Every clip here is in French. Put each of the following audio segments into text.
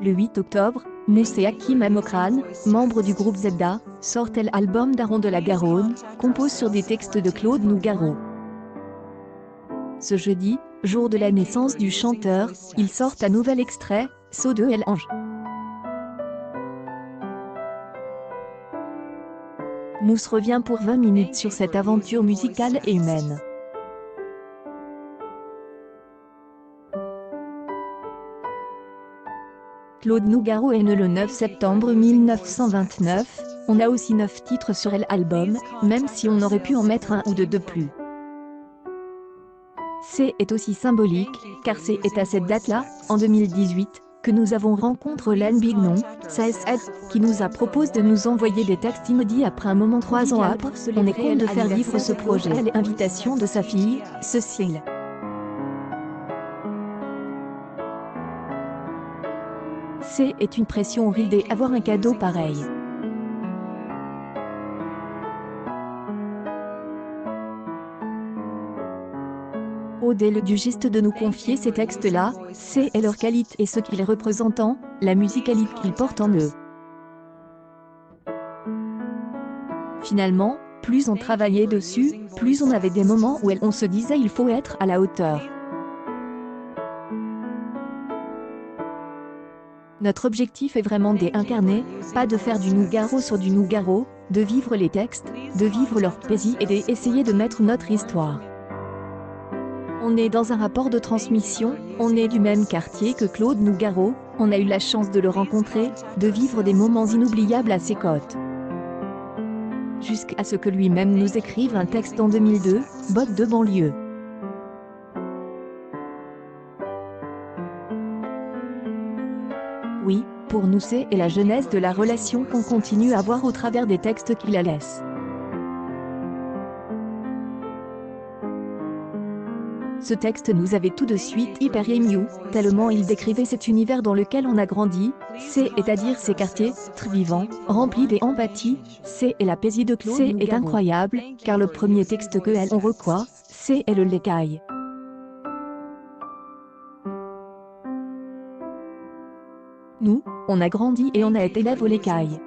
Le 8 octobre, Mousse et Hakim Amokran, membres du groupe Zebda, sortent l'album d'Aaron de la Garonne, compose sur des textes de Claude Nougaro. Ce jeudi, jour de la naissance du chanteur, ils sortent un nouvel extrait, Saut de El Ange. Mousse revient pour 20 minutes sur cette aventure musicale et humaine. Claude Nougaro est né le 9 septembre 1929, on a aussi 9 titres sur l'album, même si on aurait pu en mettre un ou deux de plus. C'est aussi symbolique, car c'est à cette date-là, en 2018, que nous avons rencontré Len Bignon, SASL, qui nous a proposé de nous envoyer des textes inédits après un moment 3 ans après, on est content de faire vivre ce projet à l'invitation de sa fille, Cécile. C'est une pression horrible d'avoir un cadeau pareil. Au-delà du geste de nous confier ces textes-là, c'est leur qualité et ce qu'ils représentent, la musicalité qu'ils portent en eux. Finalement, plus on travaillait dessus, plus on avait des moments où on se disait il faut être à la hauteur. Notre objectif est vraiment d'incarner, pas de faire du Nougaro sur du Nougaro, de vivre les textes, de vivre leur poésie et d'essayer de mettre notre histoire. On est dans un rapport de transmission, on est du même quartier que Claude Nougaro, on a eu la chance de le rencontrer, de vivre des moments inoubliables à ses côtés. Jusqu'à ce que lui-même nous écrive un texte en 2002, Bottes de banlieue. Oui, pour nous c'est la jeunesse de la relation qu'on continue à avoir au travers des textes qu'il la laisse. Ce texte nous avait tout de suite hyper ému, tellement il décrivait cet univers dans lequel on a grandi, c'est-à-dire ces quartiers, très vivants, remplis d'empathie, c'est la poésie de Claude est incroyable, car le premier texte que on reçoit, c'est le l'écaille. Nous, on a grandi et on a été élèves au l'écaille.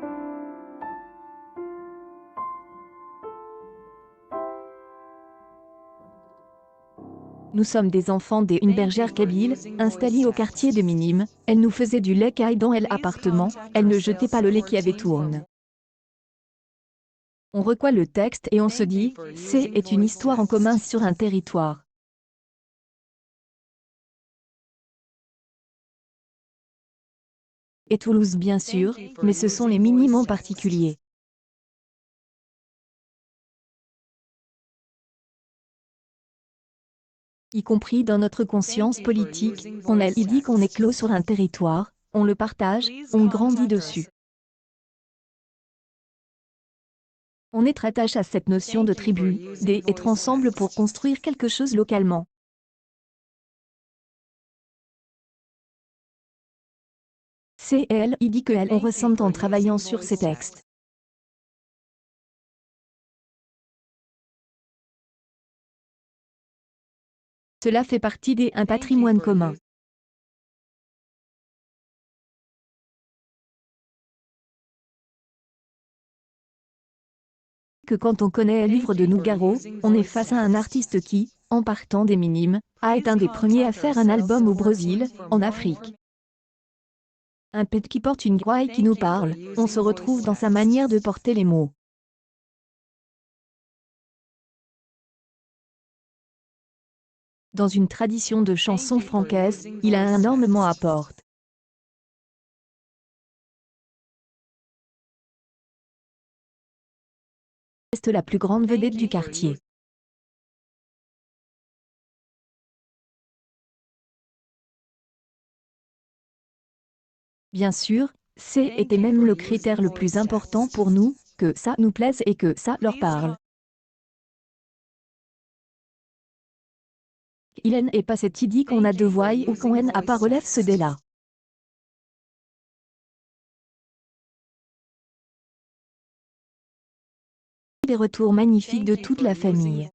Nous sommes des enfants d'une bergère kabyle, installée au quartier des Minimes, elle nous faisait du l'écaille dans l'appartement, elle ne jetait pas le lait qui avait tourné. On reçoit le texte et on se dit, c'est une histoire en commun sur un territoire. Et Toulouse bien sûr, mais ce sont les Minimes en particulier. Y compris dans notre conscience politique, on a dit qu'on est clos sur un territoire, on le partage, on grandit dessus. On est très attaché à cette notion de tribu, d'être ensemble pour construire quelque chose localement. C'est elle, il dit qu'elle on ressent en travaillant sur ces textes. Cela fait partie d'un patrimoine commun. Que quand on connaît un livre de Nougaro, on est face à un artiste qui, en partant des Minimes, a été un des premiers à faire un album au Brésil, en Afrique. Un poète qui porte une gouaille qui nous parle, on se retrouve dans sa manière de porter les mots. Dans une tradition de chansons francaises, il a énormément à apporter. Reste la plus grande vedette du quartier. Bien sûr, était même le critère le plus important pour nous, que ça nous plaise et que ça leur parle. Il n'est pas cette idée qu'on a deux voix ou qu'on n'a pas relève ce délai-là. Des retours magnifiques de toute la famille.